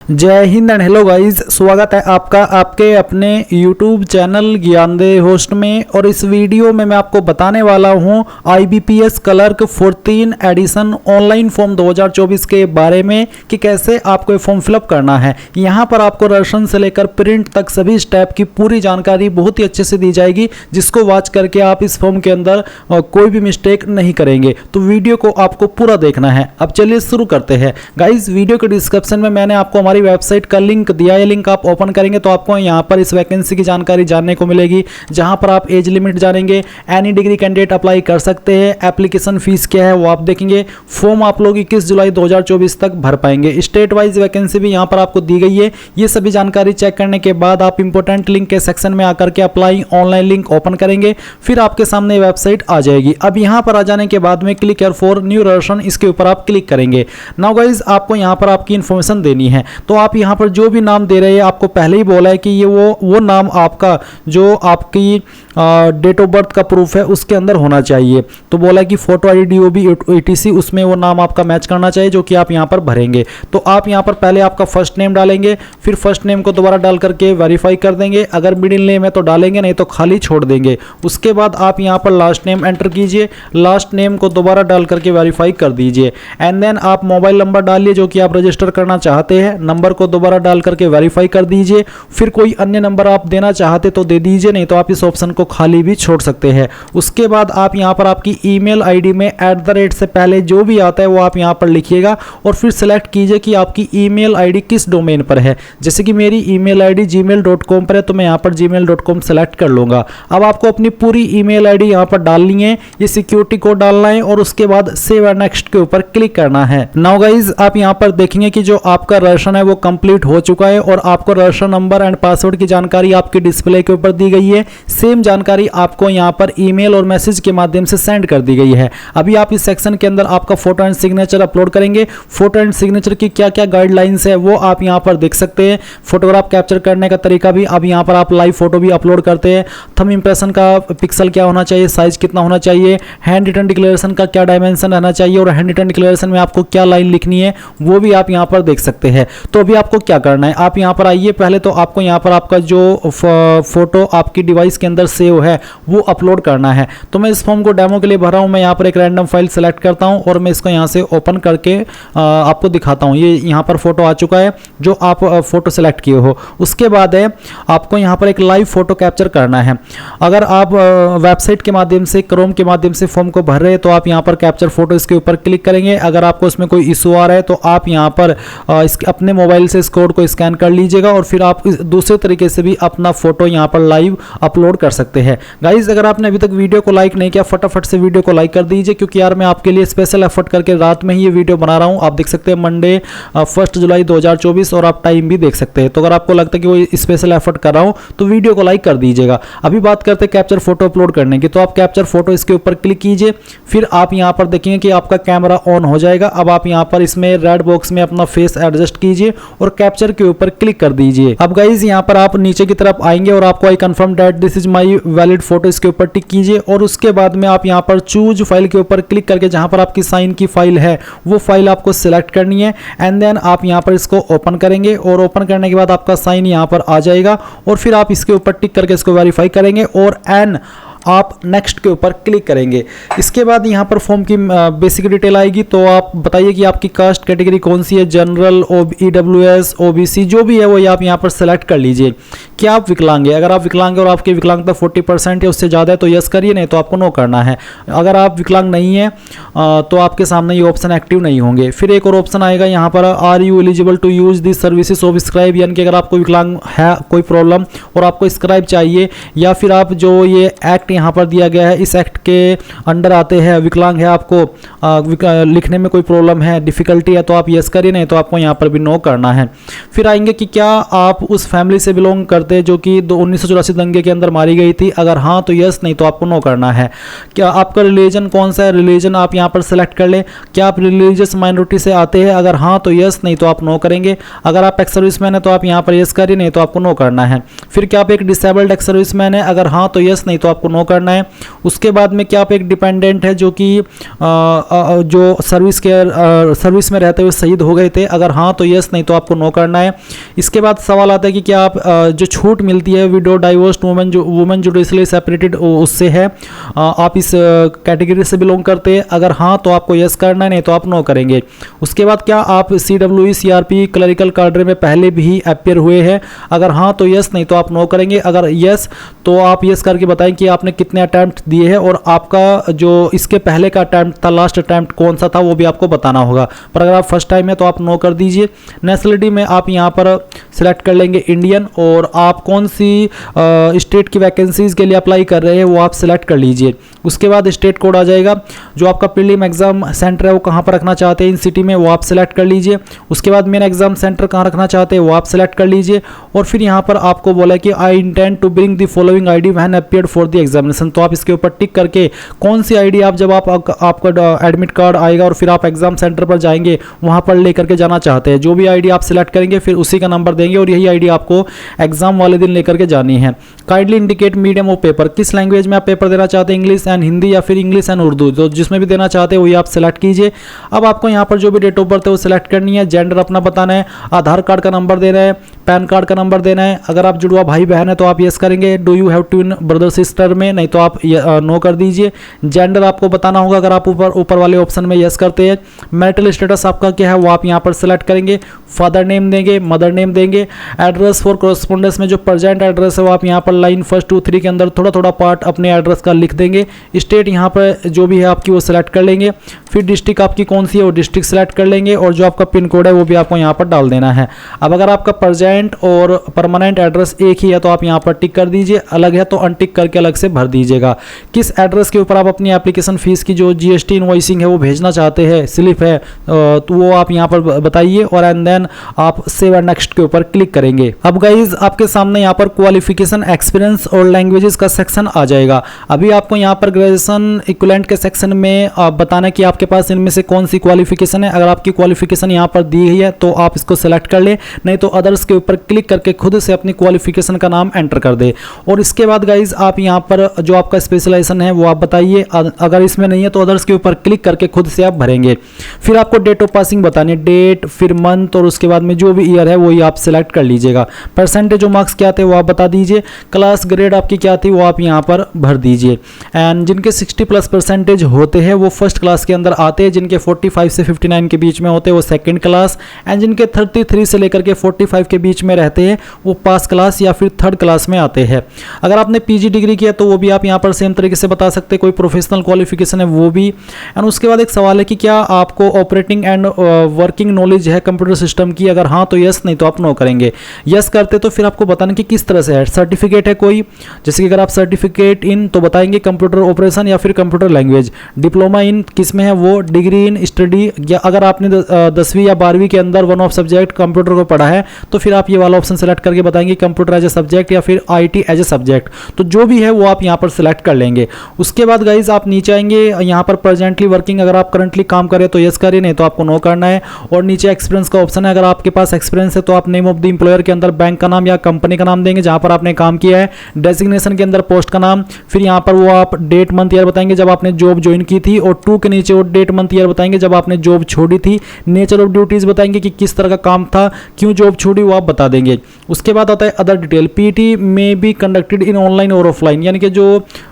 जय Hind and hello guys, स्वागत है आपका आपके अपने YouTube चैनल ज्ञानदेव होस्ट में। और इस वीडियो में मैं आपको बताने वाला हूं IBPS clerk 14 edition online form 2024 के बारे में कि कैसे आपको ये फॉर्म फिलअप करना है। यहां पर आपको रसन से लेकर प्रिंट तक सभी स्टेप की पूरी जानकारी बहुत ही अच्छे से दी जाएगी, जिसको वॉच करके आप इस फॉर्म के अंदर कोई भी मिस्टेक नहीं करेंगे। तो वीडियो को आपको पूरा देखना है। अब चलिए शुरू करते हैं। गाइज, वीडियो के डिस्क्रिप्शन में मैंने आपको हमारी वेबसाइट का लिंक दिया है। लिंक आप ओपन करेंगे तो आपको यहां पर इस वैकेंसी की जानकारी जानने को मिलेगी, जहां पर आप एज लिमिट जानेंगे, एनी डिग्री कैंडिडेट अप्लाई कर सकते हैं, एप्लीकेशन फीस क्या है वो आप देखेंगे, फॉर्म आप लोग 21 जुलाई 2024 तक भर पाएंगे। स्टेट वाइज वैकेंसी भी यहां पर आपको दी गई है। ये सभी जानकारी चेक करने के बाद आप इंपोर्टेंट लिंक के सेक्शन में आकर के अप्लाई ऑनलाइन लिंक ओपन करेंगे, फिर आपके सामने वेबसाइट आ जाएगी। अब यहां पर आ जाने के बाद में क्लिक हियर फॉर न्यू रसन, इसके ऊपर आप क्लिक करेंगे। नाउ गाइज, आपको यहां पर आपकी इंफॉर्मेशन देनी है। तो आप यहां पर जो भी नाम दे रहे हैं, आपको पहले ही बोला है कि ये वो नाम आपका जो आपकी डेट ऑफ बर्थ का प्रूफ है उसके अंदर होना चाहिए। तो बोला है कि फोटो आईडी डीओबी ETC उसमें वो नाम आपका मैच करना चाहिए जो कि आप यहां पर भरेंगे। तो आप यहां पर पहले आपका फर्स्ट नेम डालेंगे, फिर फर्स्ट नेम को दोबारा डाल करके वेरीफाई कर देंगे। अगर मिडिल नेम है तो डालेंगे, नहीं तो खाली छोड़ देंगे। उसके बाद आप यहां पर लास्ट नेम एंटर कीजिए, लास्ट नेम को दोबारा डाल करके वेरीफाई कर दीजिए। एंड देन आप मोबाइल नंबर डालिए जो कि आप रजिस्टर करना चाहते हैं, नंबर को दोबारा डाल करके वेरीफाई कर दीजिए। फिर कोई अन्य नंबर आप देना चाहते तो दे दीजिए, नहीं तो आप इस ऑप्शन को खाली भी छोड़ सकते हैं। उसके बाद आप यहां पर आपकी ईमेल आईडी में @ से पहले जो भी आता है वो आप यहां पर लिखिएगा और फिर सेलेक्ट कीजिए कि आपकी ईमेल आईडी किस डोमेन पर है। जैसे कि मेरी ईमेल आईडी gmail.com पर है तो मैं यहां पर gmail.com सेलेक्ट कर लूंगा। अब आपको अपनी पूरी ईमेल आईडी यहां पर डालनी है, ये सिक्योरिटी कोड डालना है और उसके बाद सेव एंड नेक्स्ट के ऊपर क्लिक करना है। नाउ गाइज, आप यहां पर देखेंगे कि जो आपका रसन है वो कंप्लीट हो चुका है और आपको रसन नंबर एंड पासवर्ड की जानकारी आपके डिस्प्ले के ऊपर दी गई है। सेम जानकारी आपको यहां पर ईमेल और मैसेज के माध्यम से सेंड कर दी गई है। अभी आप इस सेक्शन के अंदर आपका फोटो एंड सिग्नेचर अपलोड करेंगे। फोटो एंड सिग्नेचर की क्या क्या गाइडलाइंस है वो आप यहां पर देख सकते हैं। फोटोग्राफ कैप्चर करने का तरीका भी, अब यहां पर आप लाइव फोटो भी अपलोड करते हैं। थंब इंप्रेशन का पिक्सल क्या होना चाहिए, साइज कितना होना चाहिए, हैंड रिटन डिक्लेरेशन का क्या डायमेंशन रहना चाहिए और हैंड रिटन डिक्लेरेशन में आपको क्या लाइन लिखनी है वो भी आप यहां पर देख सकते हैं। तो अभी आपको क्या करना है, आप यहां पर आइए। पहले तो आपको यहां पर आपका जो फोटो आपकी डिवाइस के अंदर सेव है वो अपलोड करना है। तो मैं इस फॉर्म को डेमो के लिए भरा हूं। मैं यहां पर एक रैंडम फाइल सेलेक्ट करता हूं और मैं इसको यहां से ओपन करके आपको दिखाता हूं। ये यहां पर फोटो आ चुका है जो आप फोटो सेलेक्ट किए हो। उसके बाद है आपको यहां पर एक लाइव फोटो कैप्चर करना है। अगर आप वेबसाइट के माध्यम से, क्रोम के माध्यम से फॉर्म को भर रहे हैं तो आप यहां पर कैप्चर फोटो इसके ऊपर क्लिक करेंगे। अगर आपको इसमें कोई इशू आ रहा है तो आप यहां पर अपने मोबाइल से इस कोड को स्कैन कर लीजिएगा और फिर आप दूसरे तरीके से भी अपना फोटो यहां पर लाइव अपलोड कर सकते हैं। गाइज, अगर आपने अभी तक वीडियो को लाइक नहीं किया, फटाफट से वीडियो को लाइक कर दीजिए, क्योंकि यार मैं आपके लिए स्पेशल एफर्ट करके रात में ही ये वीडियो बना रहा हूं। आप देख सकते हैं मंडे 1 जुलाई 2024 और आप टाइम भी देख सकते हैं। तो अगर आपको लगता है कि वो स्पेशल एफर्ट कर रहा हूं तो वीडियो को लाइक कर दीजिएगा। अभी बात करते हैं कैप्चर फोटो अपलोड करने की। तो आप कैप्चर फोटो इसके ऊपर क्लिक कीजिए, फिर आप यहां पर देखेंगे कि आपका कैमरा ऑन हो जाएगा। अब आप यहां पर इसमें रेड बॉक्स में अपना फेस एडजस्ट कीजिए और कैप्चर के ऊपर क्लिक कर दीजिए। अब गाइज, यहां पर आप नीचे की तरफ आएंगे और आपको I confirm that this is my valid photo इसके ऊपर टिक कीजिए और उसके बाद में आप यहां पर चूज फाइल के ऊपर क्लिक करके जहां पर आपकी साइन की फाइल है वो फाइल आपको सिलेक्ट करनी है। एंड देन आप यहां पर इसको ओपन करेंगे और ओपन करने के बाद आपका साइन यहां पर आ जाएगा और फिर आप इसके ऊपर टिक करके इसको वेरीफाई करेंगे और एन आप नेक्स्ट के ऊपर क्लिक करेंगे। इसके बाद यहाँ पर फॉर्म की बेसिक डिटेल आएगी। तो आप बताइए कि आपकी कास्ट कैटेगरी कौन सी है, जनरल, EWS, OBC जो भी है वो आप यहाँ पर सेलेक्ट कर लीजिए। क्या आप विकलांग है? अगर आप विकलांग है और आपकी विकलांगता 40% है उससे ज़्यादा है तो यस करिए, नहीं तो आपको नो करना है। अगर आप विकलांग नहीं है तो आपके सामने ये ऑप्शन एक्टिव नहीं होंगे। फिर एक और ऑप्शन आएगा यहाँ पर, are you eligible to use this services of scribe, यानी कि अगर आपको विकलांग है कोई प्रॉब्लम और आपको स्क्राइब चाहिए, या फिर आप जो ये एक्ट यहाँ पर दिया गया है इस एक्ट के अंडर आते हैं, विकलांग है, आपको लिखने में कोई प्रॉब्लम है, डिफिकल्टी है, तो आप यस करिए, नहीं तो आपको यहाँ पर भी नो करना है। फिर आएंगे कि क्या आप उस फैमिली से बिलोंग करते हैं जो कि 1984 दंगे के अंदर मारी गई थी, अगर हाँ तो यस, नहीं तो आपको नो करना है। क्या आपका रिलीजन कौन सा है, रिलीजन आप यहाँ पर सेलेक्ट कर ले। क्या आप रिलीजियस माइनॉरिटी से आते हैं, अगर हाँ तो यस, नहीं तो आप नो करेंगे। अगर आप एक्स सर्विसमैन है तो आप यहाँ पर यस करिए, नहीं तो आपको नो करना है। फिर क्या आप एक डिसेबल्ड एक्स सर्विसमैन है, अगर हाँ तो यस, नहीं तो आपको नो करना है। उसके बाद में क्या आप एक डिपेंडेंट है जो कि जो सर्विस में रहते हुए शहीद हो गए थे, अगर हाँ तो यस, नहीं तो आपको नो करना है। इसके बाद सवाल आता है कि क्या आप जो छूट मिलती है window divorced women judicially separated उससे है, आप इस कैटेगरी से बिलोंग करते हैं, अगर हाँ तो आपको यस करना है, नहीं तो आप नो करेंगे। उसके बाद क्या आप CWE CRP क्लरिकल कार्डर में पहले भी अपियर हुए हैं, अगर हाँ तो यस, नहीं तो आप नो करेंगे। अगर यस तो आप यस करके बताएं कि आपने कितने अटैम्प्ट दिए हैं और आपका जो इसके पहले का अटैम्प्ट था, लास्ट अटैम्प्ट कौन सा था वो भी आपको बताना होगा। पर अगर आप फर्स्ट टाइम है तो आप नो कर दीजिए। नेशनलिटी में आप यहाँ पर सिलेक्ट कर लेंगे इंडियन, और आप कौन सी स्टेट की वैकेंसीज के लिए अप्लाई कर रहे हैं वो आप सिलेक्ट कर लीजिए। उसके बाद स्टेट कोड आ जाएगा, जो आपका प्रीलिम एग्जाम सेंटर है वो कहाँ पर रखना चाहते हैं इन सिटी में वो आप सिलेक्ट कर लीजिए। उसके बाद मेन एग्जाम सेंटर कहाँ रखना चाहते हैं वो आप सिलेक्ट कर लीजिए। और फिर यहाँ पर आपको बोला कि I intend to bring the following ID when appeared for the examination, तो आप इसके ऊपर टिक करके कौन सी आईडी आप जब आपका एडमिट कार्ड आएगा और फिर आप एग्जाम सेंटर पर जाएंगे वहाँ पर लेकर के जाना चाहते हैं, जो भी आईडी आप सिलेक्ट करेंगे फिर उसी का नंबर देंगे और यही आईडी आपको एग्जाम वाले दिन लेकर के जानी है। Kindly indicate medium of paper, किस लैंग्वेज में आप पेपर देना चाहते हैं, इंग्लिश एंड हिंदी या फिर इंग्लिश एंड उर्दू, जो जिसमें भी देना चाहते हैं वही आप सिलेक्ट कीजिए। अब आपको यहाँ पर जो भी डेट ऑफ बर्थ है वो सिलेक्ट करनी है, जेंडर अपना बताना है, आधार कार्ड का नंबर देना है, पैन कार्ड का नंबर देना है। अगर आप जुड़वा भाई बहन है तो आप यस करेंगे, do you have twin brother sister में, नहीं तो आप नो कर दीजिए। जेंडर आपको बताना होगा अगर आप ऊपर वाले ऑप्शन में यस करते हैं। मैरिटल स्टेटस आपका क्या है वो आप यहाँ पर सिलेक्ट करेंगे, फादर नेम देंगे, मदर नेम देंगे। एड्रेस फॉर कॉरेस्पॉन्डेंस में जो प्रेजेंट एड्रेस है वो आप यहाँ पर लाइन 1, 2, 3 के अंदर थोड़ा थोड़ा पार्ट अपने एड्रेस का लिख देंगे। स्टेट यहाँ पर जो भी है आपकी वो सिलेक्ट कर लेंगे। फिर डिस्ट्रिक्ट आपकी कौन सी है वो डिस्ट्रिक्ट सिलेक्ट कर लेंगे और जो आपका पिन कोड है वो भी आपको यहाँ पर डाल देना है। अब अगर आपका प्रेजेंट और परमानेंट एड्रेस एक ही है तो आप यहाँ पर टिक कर दीजिए, अलग है तो अनटिक करके अलग से भर दीजिएगा। किस एड्रेस के ऊपर आप अपनी एप्लीकेशन फीस की जो GST इनवॉइसिंग है वो भेजना चाहते हैं, स्लिप है, तो वो आप यहाँ पर बताइए और एंड देन आप सेव एंड नेक्स्ट के ऊपर क्लिक करेंगे। अब गाइज आपके सामने यहाँ पर क्वालिफिकेशन, एक्सपीरियंस और लैंग्वेजेस का सेक्शन आ जाएगा। अभी आपको यहाँ पर ग्रेजुएशन इक्विवेलेंट के सेक्शन में बताना कि आपके पास इनमें से कौन सी क्वालिफिकेशन है। अगर आपकी क्वालिफिकेशन यहाँ पर दी गई है तो आप इसको सेलेक्ट कर ले, नहीं तो अदर्स के ऊपर क्लिक करके खुद से अपनी क्वालिफिकेशन का नाम एंटर कर दे। और इसके बाद गाइज आप यहाँ पर जो आपका स्पेशलाइजेशन है वो आप बताइए, अगर इसमें नहीं है तो अदर्स के ऊपर क्लिक करके खुद से आप भरेंगे। फिर आपको डेट ऑफ पासिंग बतानी है, डेट, फिर मंथ और उसके बाद में जो भी ईयर है वही आप सिलेक्ट कर लीजिएगा। परसेंटेज जो मार्क्स क्या थे वो आप बता दीजिए, क्लास ग्रेड आपकी क्या थी वो आप यहाँ पर भर दीजिए। एंड जिनके 60+ % होते हैं वो फर्स्ट क्लास के अंदर आते हैं, जिनके 45 से 59 के बीच में होते हैं वो सेकंड क्लास, एंड जिनके 33 से लेकर के 45 के बीच में रहते हैं वो पास क्लास या फिर थर्ड क्लास में आते हैं। अगर आपने PG डिग्री किया तो वो भी आप यहाँ पर सेम तरीके से बता सकते हैं, कोई प्रोफेशनल क्वालिफिकेशन है वो भी। एंड उसके बाद एक सवाल है कि क्या आपको ऑपरेटिंग एंड वर्किंग नॉलेज है कंप्यूटर सिस्टम की, अगर हाँ तो यस, नहीं तो आप नो करेंगे। यस करते तो फिर आपको बताना कि किस तरह से है। सर्टिफिकेट है कोई, जैसे कि अगर आप सर्टिफिकेट इन तो बताएंगे कंप्यूटर ऑपरेशन या फिर कंप्यूटर लैंग्वेज। डिप्लोमा इन किस में है वो, डिग्री इन स्टडी, या अगर आपने 10वीं या 12वीं के अंदर वन ऑफ सब्जेक्ट कंप्यूटर को पढ़ा है तो फिर आप ये वाला ऑप्शन सेलेक्ट करके बताएंगे कंप्यूटर एज ए सब्जेक्ट या फिर IT एज ए सब्जेक्ट, तो जो भी है वो आप यहाँ पर सिलेक्ट कर लेंगे। उसके बाद गाइज आप नीचे आएंगे, यहाँ पर प्रेजेंटली वर्किंग, अगर आप करंटली काम करें तो यस करिए, नहीं तो आपको नो करना है। और नीचे एक्सपीरियंस का ऑप्शन है, अगर आपके पास एक्सपीरियंस है तो आप नेम ऑफ द एम्प्लॉयर के अंदर बैंक का नाम या कंपनी का नाम देंगे जहाँ पर आपने काम किया है, डेजिग्नेशन के अंदर पोस्ट का नाम, फिर यहाँ पर वो आप डेट मंथ ईयर बताएंगे जब आपने जॉब ज्वाइन की थी, और 2 के नीचे वो डेट मंथ ईयर बताएंगे जब आपने जॉब छोड़ी थी। नेचर ऑफ ड्यूटीज बताएंगे कि किस तरह का काम था, क्यों जॉब छोड़ी वो आप बता देंगे। उसके बाद आता है अदर डिटेल, PET में बी कंडक्टेड इन ऑनलाइन और ऑफलाइन, यानी कि जो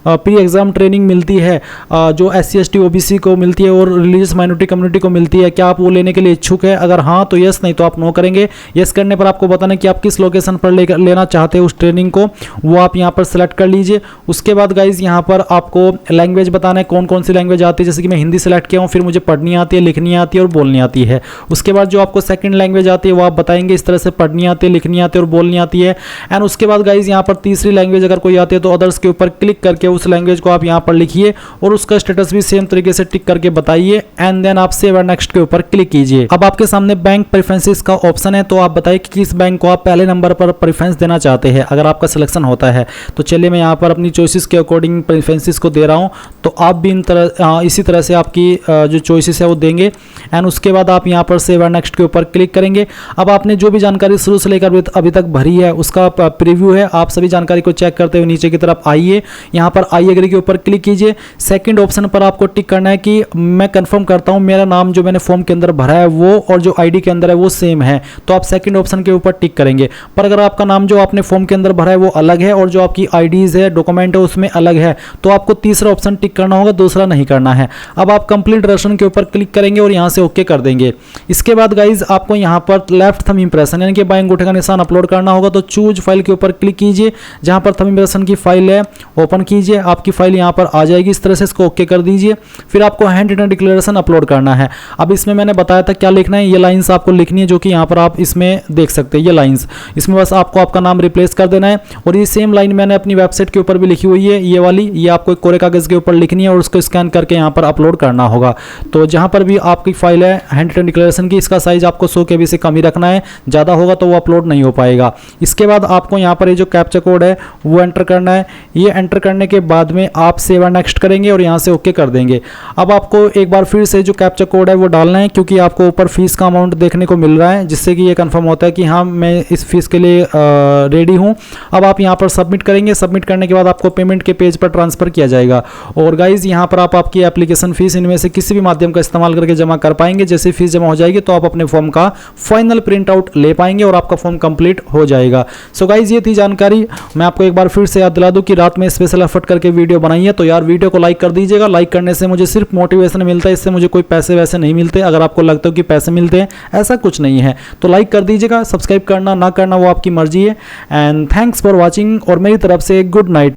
प्री एग्जाम ट्रेनिंग मिलती है जो SC ST OBC को मिलती है और रिलीजियस माइनॉरिटी कम्युनिटी को मिलती है, क्या आप वो लेने के लिए इच्छुक है, अगर हाँ तो यस, नहीं तो आप नो करेंगे। यस करने पर आपको बताना कि आप किस लोकेशन पर लेना चाहते हैं उस ट्रेनिंग को, वो आप यहाँ पर सेलेक्ट कर लीजिए। उसके बाद गाइज यहाँ पर आपको लैंग्वेज बताना है कौन कौन सी लैंग्वेज आती है, जैसे कि मैं हिंदी सेलेक्ट किया हूँ, फिर मुझे पढ़नी आती है, लिखनी आती है और बोलनी आती है। उसके बाद जो आपको सेकंड लैंग्वेज आती है वो आप बताएंगे, इस तरह से पढ़नी आती है, लिखनी आती है और बोलनी आती है। एंड उसके बाद गाइज यहाँ पर तीसरी लैंग्वेज अगर कोई आती है तो अदर्स के ऊपर क्लिक करके उस लैंग्वेज को आप यहाँ पर लिखिए और उसका स्टेटस भी सेम तरीके से टिक करके बताइए, एंड देन आप सेव एंड नेक्स्ट के ऊपर क्लिक कीजिए। अब आपके सामने बैंक प्रेफरेंसेस का ऑप्शन है, तो आप बताइए कि किस बैंक को आप पहले नंबर पर प्रेफरेंस देना चाहते हैं अगर आपका सिलेक्शन होता है। तो चलिए मैं यहाँ पर अपनी चॉइसेस के अकॉर्डिंग प्रेफरेंसेस को दे रहा हूँ, तो आप भी इसी तरह से आपकी जो चॉइसेस है वो देंगे। एंड उसके बाद आप यहाँ पर सेव एंड नेक्स्ट के ऊपर क्लिक करेंगे। अब आपने जो भी जानकारी शुरू से लेकर अभी तक भरी है उसका प्रीव्यू है। आप सभी जानकारी को चेक करते हुए नीचे की तरफ आइए, यहाँ पर आई एग्री के ऊपर क्लिक कीजिए। सेकंड ऑप्शन पर आपको टिक करना है कि मैं कंफर्म करता हूँ मेरा नाम जो मैंने फॉर्म के अंदर भरा है वो और जो आईडी के अंदर है वो सेम है, तो आप सेकंड ऑप्शन के ऊपर टिक करेंगे। पर अगर आपका नाम जो आपने फॉर्म के अंदर भरा है वो अलग है और जो आपकी आईडीज है डॉक्यूमेंट है उसमें अलग है, तो आपको तीसरा ऑप्शन टिक करना होगा, दूसरा नहीं करना है। अब आप कंप्लीट रजिस्ट्रेशन के ऊपर क्लिक करेंगे और यहाँ से ओके कर देंगे। इसके बाद गाइज आपको यहाँ पर लेफ्ट थंब इंप्रेशन यानी कि बाएं अंगूठे का निशान अपलोड करना होगा, तो चूज फाइल के ऊपर क्लिक कीजिए। जहाँ पर थंब इंप्रेशन की फाइल है ओपन कीजिए, आपकी फाइल यहाँ पर आ जाएगी। इस तरह से इसको ओके कर दीजिए। फिर आपको हैंड रिटन डिक्लेरेशन अपलोड करना है। अब इसमें मैंने बताया था क्या लिखना है, ये लाइंस आपको लिखनी है जो कि यहाँ पर आप इसमें देख सकते हैं। ये लाइंस इसमें बस आपको आपका नाम रिप्लेस कर देना है और ये सेम लाइन मैंने अपनी वेबसाइट के ऊपर भी लिखी हुई है, ये वाली, ये आपको एक कोरे कागज के ऊपर लिखनी है और उसको स्कैन करके यहाँ पर अपलोड करना होगा। तो जहाँ पर भी आपकी फाइल है हैंड रिटन डिक्लेरेशन की, इसका साइज आपको 100 KB से कम ही रखना है, ज़्यादा होगा तो वो अपलोड नहीं हो पाएगा। इसके बाद आपको यहाँ पर ये जो कैप्चा कोड है वो एंटर करना है। ये एंटर करने के बाद में आप सेव एंड नेक्स्ट करेंगे और यहाँ से ओके कर देंगे। अब आपको एक बार फिर से जो कैप्चा कोड है वो डालना है, क्योंकि आपको ऊपर फीस का अमाउंट देखने को मिल रहा है, जिससे कि ये कंफर्म होता है कि हाँ मैं इस फीस के लिए रेडी हूँ। अब आप यहाँ पर सबमिट करेंगे। सबमिट करने के बाद आपको पेमेंट के पेज पर ट्रांसफर किया जाएगा। और गाइज यहाँ पर आप आपकी एप्लीकेशन फीस इनमें से किसी भी माध्यम का इस्तेमाल करके जमा कर पाएंगे। जैसे फीस जमा हो जाएगी तो आप अपने फॉर्म का फाइनल प्रिंट आउट ले पाएंगे और आपका फॉर्म कंप्लीट हो जाएगा। सो गाइज ये थी जानकारी। मैं आपको एक बार फिर से याद दिला दूं कि रात में स्पेशल एफर्ट करके वीडियो बनाई है, तो यार वीडियो को लाइक कर दीजिएगा। लाइक करने से मुझे सिर्फ मोटिवेशन मिलता है, इससे मुझे कोई पैसे वैसे नहीं मिलते। अगर आपको लगता हो कि पैसे मिलते हैं, ऐसा कुछ नहीं है, तो लाइक कर दीजिएगा। सब्सक्राइब करना ना करना वो आपकी मर्जी है। एंड थैंक्स फॉर वॉचिंग और मेरी तरफ से गुड नाइट।